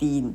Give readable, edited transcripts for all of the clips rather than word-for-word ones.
3।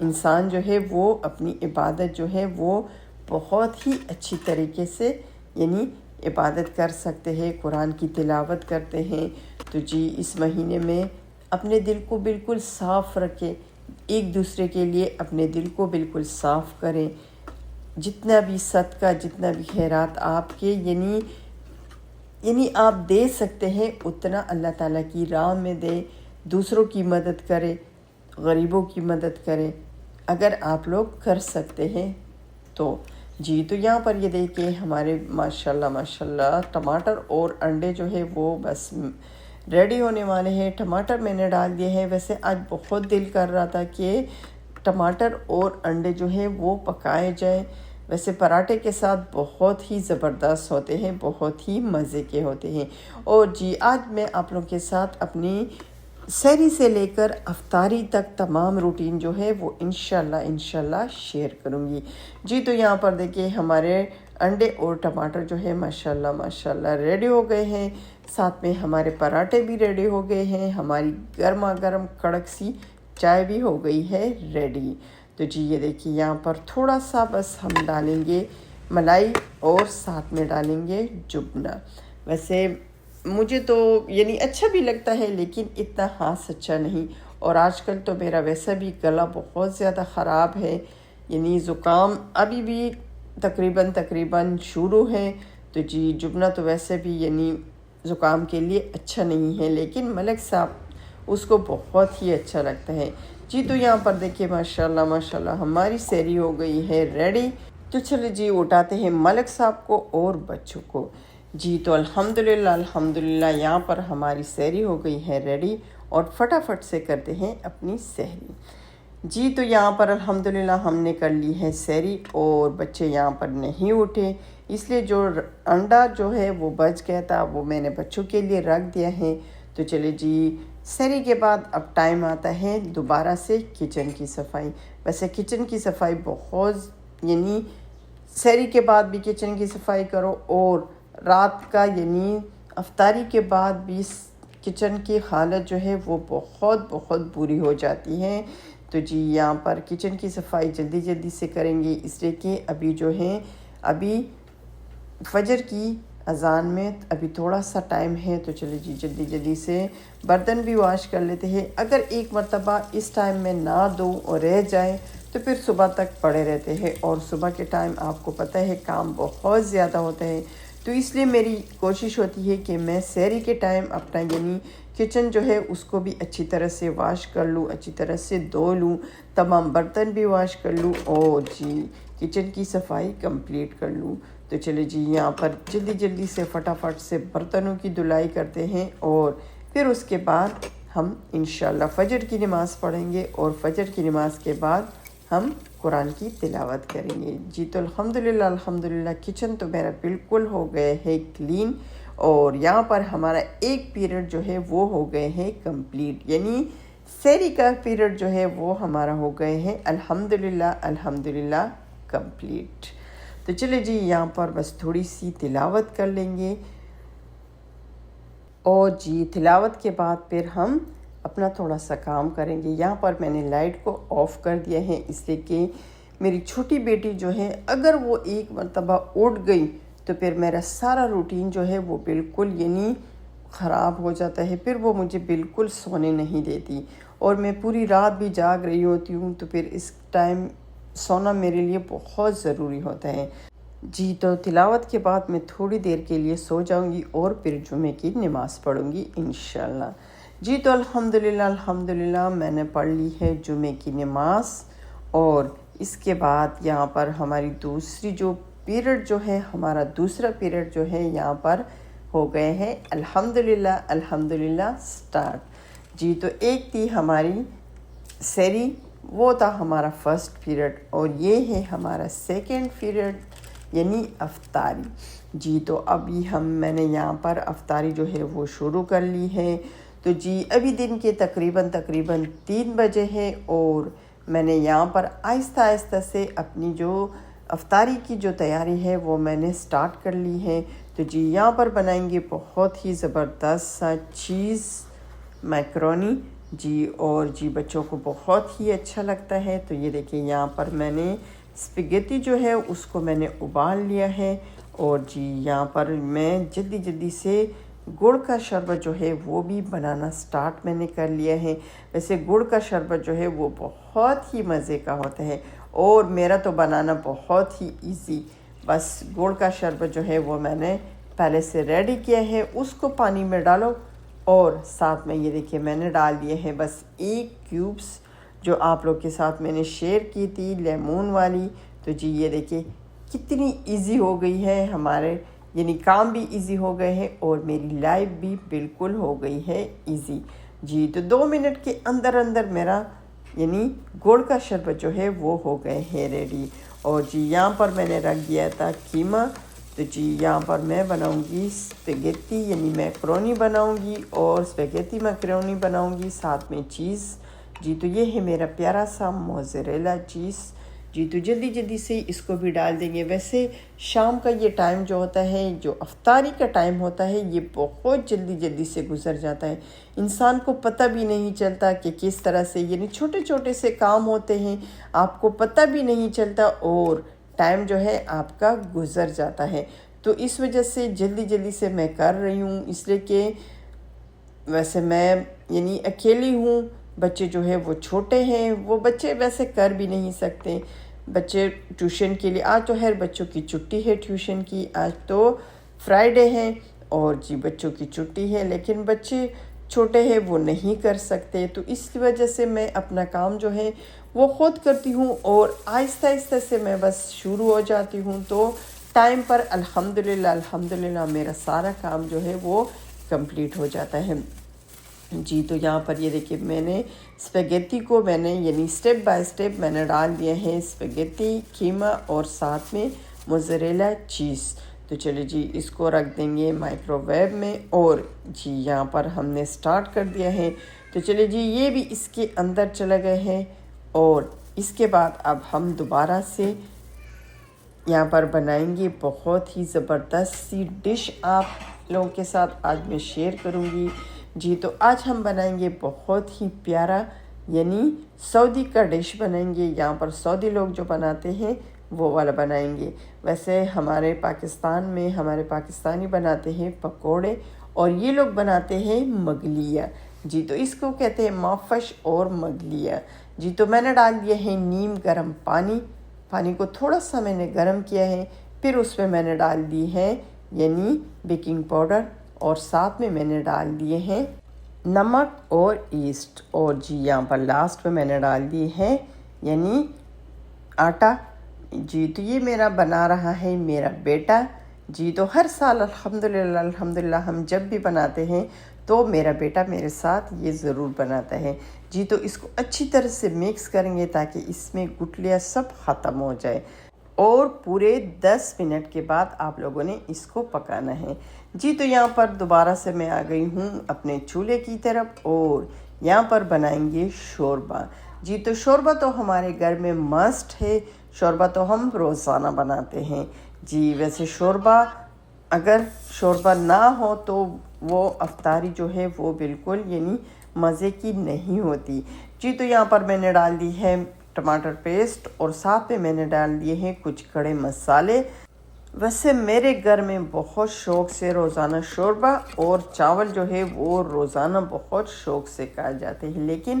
انسان جو ہے وہ اپنی عبادت جو ہے وہ بہت ہی اچھی طریقے سے یعنی عبادت کر سکتے ہیں، قرآن کی تلاوت کرتے ہیں۔ تو جی اس مہینے میں اپنے دل کو بالکل صاف رکھیں، ایک دوسرے کے لیے اپنے دل کو بالکل صاف کریں، جتنا بھی صدقہ جتنا بھی خیرات آپ کے یعنی آپ دے سکتے ہیں اتنا اللہ تعالیٰ کی راہ میں دیں، دوسروں کی مدد کریں، غریبوں کی مدد کریں اگر آپ لوگ کر سکتے ہیں تو جی۔ تو یہاں پر یہ دیکھیں ہمارے ماشاءاللہ ٹماٹر اور انڈے جو ہے وہ بس ریڈی ہونے والے ہیں۔ ٹماٹر میں نے ڈال دیے ہیں، ویسے آج بہت دل کر رہا تھا کہ ٹماٹر اور انڈے جو ہے وہ پکائے جائیں، ویسے پراٹھے کے ساتھ بہت ہی زبردست ہوتے ہیں، بہت ہی مزے کے ہوتے ہیں۔ اور جی آج میں آپ لوگوں کے ساتھ اپنی سحری سے لے کر افطاری تک تمام روٹین جو ہے وہ انشاءاللہ شیئر کروں گی۔ جی تو یہاں پر دیکھیں ہمارے انڈے اور ٹماٹر جو ہے ماشاءاللہ ریڈی ہو گئے ہیں، ساتھ میں ہمارے پراٹھے بھی ریڈی ہو گئے ہیں، ہماری گرما گرم کڑک سی چائے بھی ہو گئی ہے ریڈی۔ تو جی یہ دیکھیے یہاں پر تھوڑا سا بس ہم ڈالیں گے ملائی اور ساتھ میں ڈالیں گے جبنہ۔ ویسے مجھے تو یعنی اچھا بھی لگتا ہے لیکن اتنا خاص اچھا نہیں، اور آج کل تو میرا ویسا بھی گلا بہت زیادہ خراب ہے، یعنی زکام ابھی بھی تقریباً شروع ہے۔ تو جی جبنہ تو ویسے بھی یعنی زکام کے لیے اچھا نہیں ہے، لیکن ملک صاحب اس کو بہت ہی اچھا لگتا ہے۔ جی تو یہاں پر دیکھیں ماشاءاللہ ہماری سحری ہو گئی ہے ریڈی۔ تو چلے جی اٹھاتے ہیں ملک صاحب کو اور بچوں کو۔ جی تو الحمدللہ یہاں پر ہماری سحری ہو گئی ہے ریڈی، اور فٹافٹ سے کرتے ہیں اپنی سحری۔ جی تو یہاں پر الحمدللہ ہم نے کر لی ہے سحری، اور بچے یہاں پر نہیں اٹھے، اس لیے جو انڈا جو ہے وہ بچ گیا تھا وہ میں نے بچوں کے لیے رکھ دیا ہے۔ تو چلے جی سحری کے بعد اب ٹائم آتا ہے دوبارہ سے کچن کی صفائی۔ ویسے کچن کی صفائی بہت یعنی سحری کے بعد بھی کچن کی صفائی کرو، اور رات کا یعنی افطاری کے بعد بھی کچن کی حالت جو ہے وہ بہت بری ہو جاتی ہے۔ تو جی یہاں پر کچن کی صفائی جلدی سے کریں گے، اس لیے کہ ابھی فجر کی اذان میں ابھی تھوڑا سا ٹائم ہے۔ تو چلے جی جلدی سے برتن بھی واش کر لیتے ہیں۔ اگر ایک مرتبہ اس ٹائم میں نہ دو اور رہ جائے تو پھر صبح تک پڑے رہتے ہیں، اور صبح کے ٹائم آپ کو پتہ ہے کام بہت زیادہ ہوتا ہے۔ تو اس لیے میری کوشش ہوتی ہے کہ میں سحری کے ٹائم اپنا یعنی کچن جو ہے اس کو بھی اچھی طرح سے واش کر لوں، اچھی طرح سے دھو لوں، تمام برتن بھی واش کر لوں، اور جی کچن کی صفائی کمپلیٹ کر لوں۔ تو چلے جی یہاں پر جلدی سے فٹافٹ سے برتنوں کی دھلائی کرتے ہیں، اور پھر اس کے بعد ہم انشاءاللہ فجر کی نماز پڑھیں گے، اور فجر کی نماز کے بعد ہم قرآن کی تلاوت کریں گے۔ جی تو الحمدللہ کچن تو میرا بالکل ہو گئے ہے کلین، اور یہاں پر ہمارا ایک پیریڈ جو ہے وہ ہو گئے ہیں کمپلیٹ، یعنی سحری کا پیریڈ جو ہے وہ ہمارا ہو گئے ہیں الحمدللہ کمپلیٹ۔ تو چلے جی یہاں پر بس تھوڑی سی تلاوت کر لیں گے، اور جی تلاوت کے بعد پھر ہم اپنا تھوڑا سا کام کریں گے۔ یہاں پر میں نے لائٹ کو آف کر دیا ہے، اس لیے کہ میری چھوٹی بیٹی جو ہے اگر وہ ایک مرتبہ اٹھ گئی تو پھر میرا سارا روٹین جو ہے وہ بالکل یعنی خراب ہو جاتا ہے، پھر وہ مجھے بالکل سونے نہیں دیتی، اور میں پوری رات بھی جاگ رہی ہوتی ہوں، تو پھر اس ٹائم سونا میرے لیے بہت ضروری ہوتا ہے۔ جی تو تلاوت کے بعد میں تھوڑی دیر کے لیے سو جاؤں گی، اور پھر جمعے کی نماز پڑھوں گی انشاءاللہ۔ جی تو الحمدللہ میں نے پڑھ لی ہے جمعے کی نماز، اور اس کے بعد یہاں پر ہماری دوسری جو پیریڈ جو ہے ہمارا دوسرا پیریڈ جو ہے یہاں پر ہو گئے ہیں الحمدللہ سٹارٹ۔ جی تو ایک تھی ہماری سحری، وہ تھا ہمارا فرسٹ پیریڈ، اور یہ ہے ہمارا سیکنڈ پیریڈ یعنی افطاری۔ جی تو ابھی میں نے یہاں پر افطاری جو ہے وہ شروع کر لی ہے۔ تو جی ابھی دن کے تقریباً 3 بجے ہے، اور میں نے یہاں پر آہستہ سے اپنی جو افطاری کی جو تیاری ہے وہ میں نے سٹارٹ کر لی ہے۔ تو جی یہاں پر بنائیں گے بہت ہی زبردست سا چیز میکرونی، جی اور جی بچوں کو بہت ہی اچھا لگتا ہے۔ تو یہ دیکھیں یہاں پر میں نے اسپیگیٹی جو ہے اس کو میں نے ابال لیا ہے، اور جی یہاں پر میں جلدی سے گڑ کا شربت جو ہے وہ بھی بنانا سٹارٹ میں نے کر لیا ہے۔ ویسے گڑ کا شربت جو ہے وہ بہت ہی مزے کا ہوتا ہے، اور میرا تو بنانا بہت ہی ایزی۔ بس گڑ کا شربت جو ہے وہ میں نے پہلے سے ریڈی کیا ہے، اس کو پانی میں ڈالو، اور ساتھ میں یہ دیکھیے میں نے ڈال دیے ہیں بس 1 کیوبس جو آپ لوگ کے ساتھ میں نے شیئر کی تھی لیمون والی۔ تو جی یہ دیکھیے کتنی ایزی ہو گئی ہے ہمارے، یعنی کام بھی ایزی ہو گئے ہیں اور میری لائف بھی بالکل ہو گئی ہے ایزی۔ جی تو 2 منٹ کے اندر میرا یعنی گڑ کا شربت جو ہے وہ ہو گئے ہیں ریڈی۔ اور جی یہاں پر میں نے رکھ دیا تھا قیمہ۔ تو جی یہاں پر میں بناؤں گی اسپیگیٹی یعنی میکرونی بناؤں گی، اور اسپیگیٹی میکرونی بناؤں گی ساتھ میں چیز۔ جی تو یہ ہے میرا پیارا سا موزریلا چیز۔ جی تو جلدی سے اس کو بھی ڈال دیں گے۔ ویسے شام کا یہ ٹائم جو ہوتا ہے، جو افطاری کا ٹائم ہوتا ہے، یہ بہت جلدی سے گزر جاتا ہے، انسان کو پتہ بھی نہیں چلتا کہ کس طرح سے، یعنی چھوٹے سے کام ہوتے ہیں، آپ کو پتہ بھی نہیں چلتا اور ٹائم جو ہے آپ کا گزر جاتا ہے۔ تو اس وجہ سے جلدی سے میں کر رہی ہوں، اس لیے کہ ویسے میں یعنی اکیلی ہوں، بچے جو ہے وہ چھوٹے ہیں، وہ بچے ویسے کر بھی نہیں سکتے۔ بچے ٹیوشن کے لیے، آج تو خیر بچوں کی چھٹی ہے ٹیوشن کی، آج تو فرائیڈے ہے اور جی بچوں کی چھٹی ہے، لیکن بچے چھوٹے ہیں وہ نہیں کر سکتے، تو اس وجہ سے میں اپنا کام جو ہے وہ خود کرتی ہوں، اور آہستہ سے میں بس شروع ہو جاتی ہوں، تو ٹائم پر الحمدللہ میرا سارا کام جو ہے وہ کمپلیٹ ہو جاتا ہے۔ جی تو یہاں پر یہ دیکھیں میں نے اسپیگیٹی کو میں نے یعنی سٹیپ بائی سٹیپ میں نے ڈال دیا ہے، اسپیگیٹی، قیمہ اور ساتھ میں موزریلا چیز۔ تو چلے جی اس کو رکھ دیں گے مائکرو ویو میں، اور جی یہاں پر ہم نے سٹارٹ کر دیا ہے۔ تو چلے جی یہ بھی اس کے اندر چلے گئے ہیں، اور اس کے بعد اب ہم دوبارہ سے یہاں پر بنائیں گے بہت ہی زبردست سی ڈش آپ لوگوں کے ساتھ آج میں شیئر کروں گی۔ جی تو آج ہم بنائیں گے بہت ہی پیارا یعنی سعودی کا ڈش بنائیں گے، یہاں پر سعودی لوگ جو بناتے ہیں وہ والا بنائیں گے۔ ویسے ہمارے پاکستان میں ہمارے پاکستانی بناتے ہیں پکوڑے، اور یہ لوگ بناتے ہیں مگلیہ۔ جی تو اس کو کہتے ہیں مافش اور مگلیہ۔ جی تو میں نے ڈال دیا ہے نیم گرم پانی کو تھوڑا سا میں نے گرم کیا ہے، پھر اس میں نے ڈال دی ہے یعنی بیکنگ پاؤڈر، اور ساتھ میں نے ڈال دیے ہیں نمک اور ایسٹ، اور جی یہاں پر لاسٹ میں نے ڈال دی ہے یعنی آٹا۔ جی تو یہ میرا بنا رہا ہے میرا بیٹا۔ جی تو ہر سال الحمدللہ ہم جب بھی بناتے ہیں تو میرا بیٹا میرے ساتھ یہ ضرور بناتا ہے۔ جی تو اس کو اچھی طرح سے مکس کریں گے تاکہ اس میں گٹلیاں سب ختم ہو جائے، اور پورے 10 منٹ کے بعد آپ لوگوں نے اس کو پکانا ہے۔ جی تو یہاں پر دوبارہ سے میں آ گئی ہوں اپنے چولہے کی طرف، اور یہاں پر بنائیں گے شوربہ۔ جی تو شوربہ تو ہمارے گھر میں مسٹ ہے، شوربہ تو ہم روزانہ بناتے ہیں۔ جی ویسے اگر شوربہ نہ ہو تو وہ افطاری جو ہے وہ بالکل یعنی مزے کی نہیں ہوتی۔ جی تو یہاں پر میں نے ڈال دی ہے ٹماٹر پیسٹ، اور ساتھ میں نے ڈال دیے ہیں کچھ کھڑے مسالے۔ ویسے میرے گھر میں بہت شوق سے روزانہ شوربہ اور چاول جو ہے وہ روزانہ بہت شوق سے کھائے جاتے ہیں، لیکن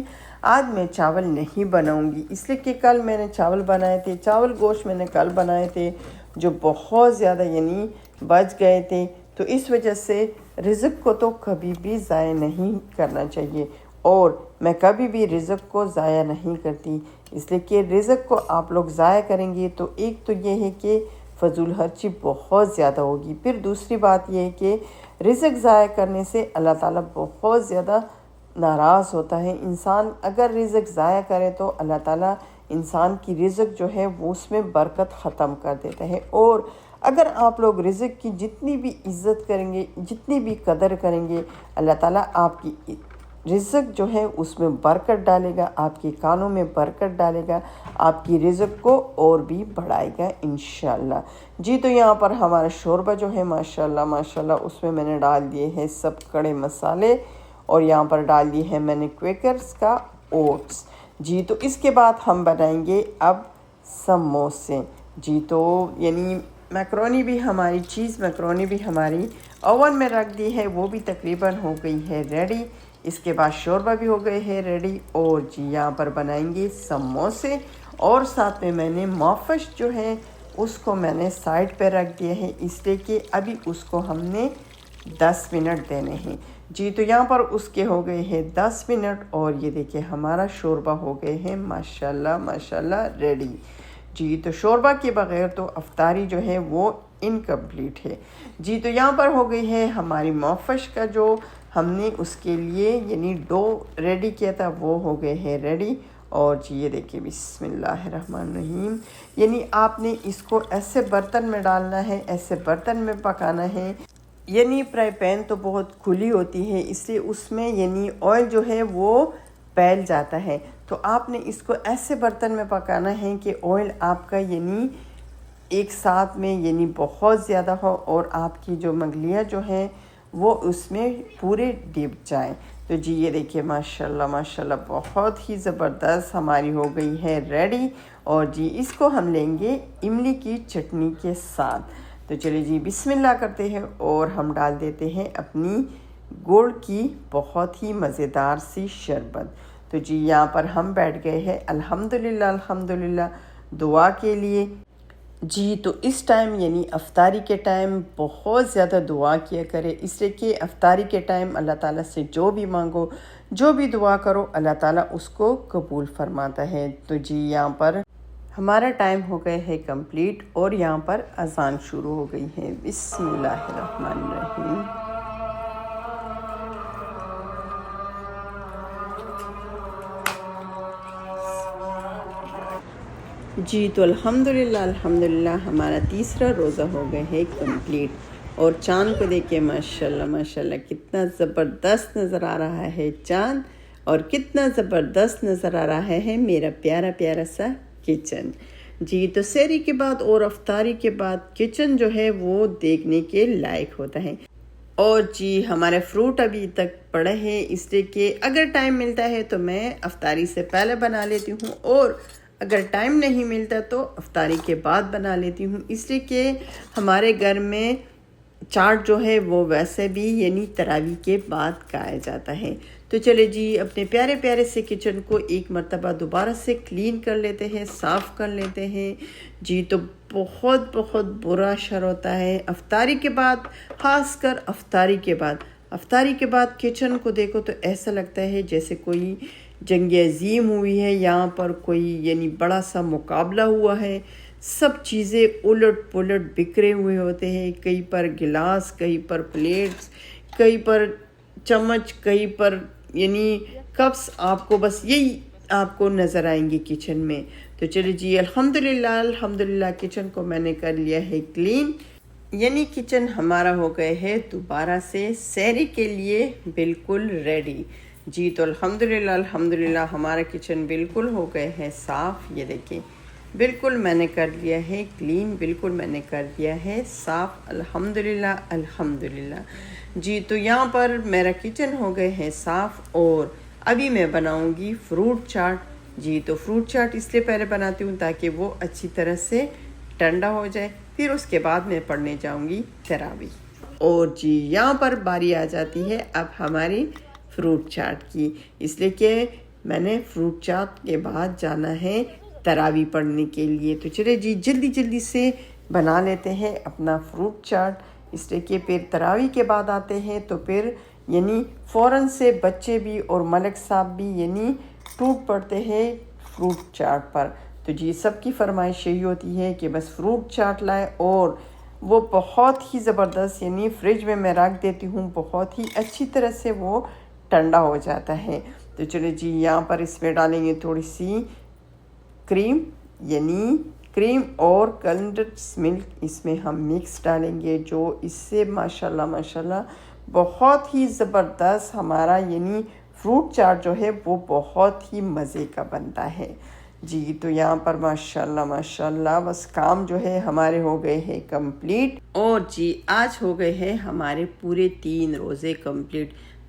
آج میں چاول نہیں بناؤں گی، اس لیے کہ کل میں نے چاول بنائے تھے، چاول گوشت میں نے کل بنائے تھے جو بہت زیادہ یعنی بچ گئے تھے، تو اس وجہ سے رزق کو تو کبھی بھی ضائع نہیں کرنا چاہیے، اور میں کبھی بھی رزق کو ضائع نہیں کرتی، اس لیے کہ رزق کو آپ لوگ ضائع کریں گے تو ایک تو یہ ہے کہ فضول خرچی بہت زیادہ ہوگی، پھر دوسری بات یہ ہے کہ رزق ضائع کرنے سے اللہ تعالیٰ بہت زیادہ ناراض ہوتا ہے۔ انسان اگر رزق ضائع کرے تو اللہ تعالیٰ انسان کی رزق جو ہے وہ اس میں برکت ختم کر دیتا ہے، اور اگر آپ لوگ رزق کی جتنی بھی عزت کریں گے، جتنی بھی قدر کریں گے، اللہ تعالیٰ آپ کی رزق جو ہے اس میں برکت ڈالے گا، آپ کے کانوں میں برکت ڈالے گا، آپ کی رزق کو اور بھی بڑھائے گا انشاءاللہ۔ جی تو یہاں پر ہمارا شوربہ جو ہے ماشاءاللہ اس میں نے ڈال دیے ہیں سب کڑے مسالے، اور یہاں پر ڈال دی ہے میں نے کویکرز کا اوٹس۔ جی تو اس کے بعد ہم بنائیں گے اب سموسے۔ جی تو یعنی میکرونی بھی ہماری چیز میکرونی بھی ہماری اوون میں رکھ دی ہے، وہ بھی تقریباً ہو گئی ہے ریڈی۔ اس کے بعد شوربہ بھی ہو گئے ہے ریڈی، اور جی یہاں پر بنائیں گے سموسے، اور ساتھ میں نے موفش جو ہے اس کو میں نے سائڈ پہ رکھ دیا ہے، اس لیے کہ ابھی اس کو ہم نے 10 منٹ دینے ہیں۔ جی تو یہاں پر اس کے ہو گئے ہیں 10 منٹ، اور یہ دیکھیں ہمارا شوربہ ہو گئے ہیں ماشاءاللہ ماشاءاللہ ریڈی۔ جی تو شوربہ کے بغیر تو افطاری جو ہے وہ انکمپلیٹ ہے۔ جی تو یہاں پر ہو گئی ہے ہماری موفش کا جو ہم نے اس کے لیے یعنی ڈو ریڈی کیا تھا وہ ہو گئے ہیں ریڈی۔ اور جی یہ دیکھیں بسم اللہ الرحمن الرحیم، یعنی آپ نے اس کو ایسے برتن میں ڈالنا ہے، ایسے برتن میں پکانا ہے، یعنی فرائی پین تو بہت کھلی ہوتی ہے اس لیے اس میں یعنی آئل جو ہے وہ پھیل جاتا ہے، تو آپ نے اس کو ایسے برتن میں پکانا ہے کہ آئل آپ کا یعنی ایک ساتھ میں یعنی بہت زیادہ ہو، اور آپ کی جو مگلیاں جو ہیں وہ اس میں پورے ڈپ جائیں۔ تو جی یہ دیکھیے ماشاءاللہ ماشاءاللہ بہت ہی زبردست ہماری ہو گئی ہے ریڈی، اور جی اس کو ہم لیں گے املی کی چٹنی کے ساتھ۔ تو چلیے جی بسم اللہ کرتے ہیں، اور ہم ڈال دیتے ہیں اپنی گڑ کی بہت ہی مزیدار سی شربت۔ تو جی یہاں پر ہم بیٹھ گئے ہیں الحمدللہ الحمدللہ دعا کے لیے۔ جی تو اس ٹائم یعنی افطاری کے ٹائم بہت زیادہ دعا کیا کرے، اس لیے کہ افطاری کے ٹائم اللہ تعالیٰ سے جو بھی مانگو، جو بھی دعا کرو، اللہ تعالیٰ اس کو قبول فرماتا ہے۔ تو جی یہاں پر ہمارا ٹائم ہو گئے ہے کمپلیٹ، اور یہاں پر اذان شروع ہو گئی ہے۔ بسم اللہ الرحمن الرحیم۔ جی تو الحمدللہ الحمدللہ ہمارا تیسرا روزہ ہو گئے ہے کمپلیٹ، اور چاند کو دیکھیں ماشاءاللہ ماشاءاللہ کتنا زبردست نظر آ رہا ہے چاند، اور کتنا زبردست نظر آ رہا ہے میرا پیارا پیارا سا کچن۔ جی تو سحری کے بعد اور افطاری کے بعد کچن جو ہے وہ دیکھنے کے لائق ہوتا ہے۔ اور جی ہمارے فروٹ ابھی تک پڑے ہیں، اس لیے کہ اگر ٹائم ملتا ہے تو میں افطاری سے پہلے بنا لیتی ہوں، اور اگر ٹائم نہیں ملتا تو افطاری کے بعد بنا لیتی ہوں، اس لیے کہ ہمارے گھر میں چاٹ جو ہے وہ ویسے بھی یعنی تراویح کے بعد کھایا جاتا ہے۔ تو چلے جی اپنے پیارے پیارے سے کچن کو ایک مرتبہ دوبارہ سے کلین کر لیتے ہیں، صاف کر لیتے ہیں۔ جی تو بہت بہت برا شر ہوتا ہے افطاری کے بعد، خاص کر افطاری کے بعد کچن کو دیکھو تو ایسا لگتا ہے جیسے کوئی جنگ عظیم ہوئی ہے، یہاں پر کوئی یعنی بڑا سا مقابلہ ہوا ہے، سب چیزیں الٹ پلٹ بکھرے ہوئے ہوتے ہیں، کہیں پر گلاس، کہیں پر پلیٹس، کہیں پر چمچ، کہیں پر یعنی کپس، آپ کو بس یہی آپ کو نظر آئیں گی کچن میں۔ تو چلے جی الحمدللہ الحمدللہ کچن کو میں نے کر لیا ہے کلین، یعنی کچن ہمارا ہو گئے ہے دوبارہ سے سحری کے لیے بالکل ریڈی۔ جی تو الحمدللہ الحمدللہ ہمارا کچن بالکل ہو گئے ہیں صاف، یہ دیکھیں بالکل میں نے کر لیا ہے کلین، بالکل میں نے کر دیا ہے صاف الحمدللہ الحمدللہ۔ جی تو یہاں پر میرا کچن ہو گئے ہیں صاف، اور ابھی میں بناؤں گی فروٹ چاٹ۔ جی تو فروٹ چاٹ اس لیے پہلے بناتی ہوں تاکہ وہ اچھی طرح سے ٹھنڈا ہو جائے، پھر اس کے بعد میں پڑھنے جاؤں گی تراویح۔ اور جی یہاں پر باری آ جاتی ہے اب ہماری فروٹ چاٹ کی، اس لیے کہ میں نے فروٹ چاٹ کے بعد جانا ہے تراویح پڑھنے کے لیے۔ تو چلے جی جلدی جلدی سے بنا لیتے ہیں اپنا فروٹ چاٹ، اس لیے کہ پھر تراویح کے بعد آتے ہیں تو پھر یعنی فوراً سے بچے بھی اور ملک صاحب بھی یعنی ٹوٹ پڑتے ہیں فروٹ چاٹ پر۔ تو جی سب کی فرمائش یہی ہوتی ہے کہ بس فروٹ چاٹ لائے، اور وہ بہت ہی زبردست یعنی فریج میں رکھ دیتی ہوں، بہت ہی اچھی طرح سے وہ ٹھنڈا ہو جاتا ہے۔ تو چلے جی یہاں پر اس میں ڈالیں گے تھوڑی سی کریم، یعنی کریم اور کنڈنس ملک اس میں ہم مکس ڈالیں گے، جو اس سے ماشاءاللہ ماشاءاللہ بہت ہی زبردست ہمارا یعنی فروٹ چاٹ جو ہے وہ بہت ہی مزے کا بنتا ہے۔ جی تو یہاں پر ماشاءاللہ ماشاءاللہ بس کام جو ہے ہمارے ہو گئے ہیں کمپلیٹ، اور جی آج ہو گئے ہیں ہمارے پورے 3 روزے کمپلیٹ۔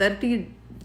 30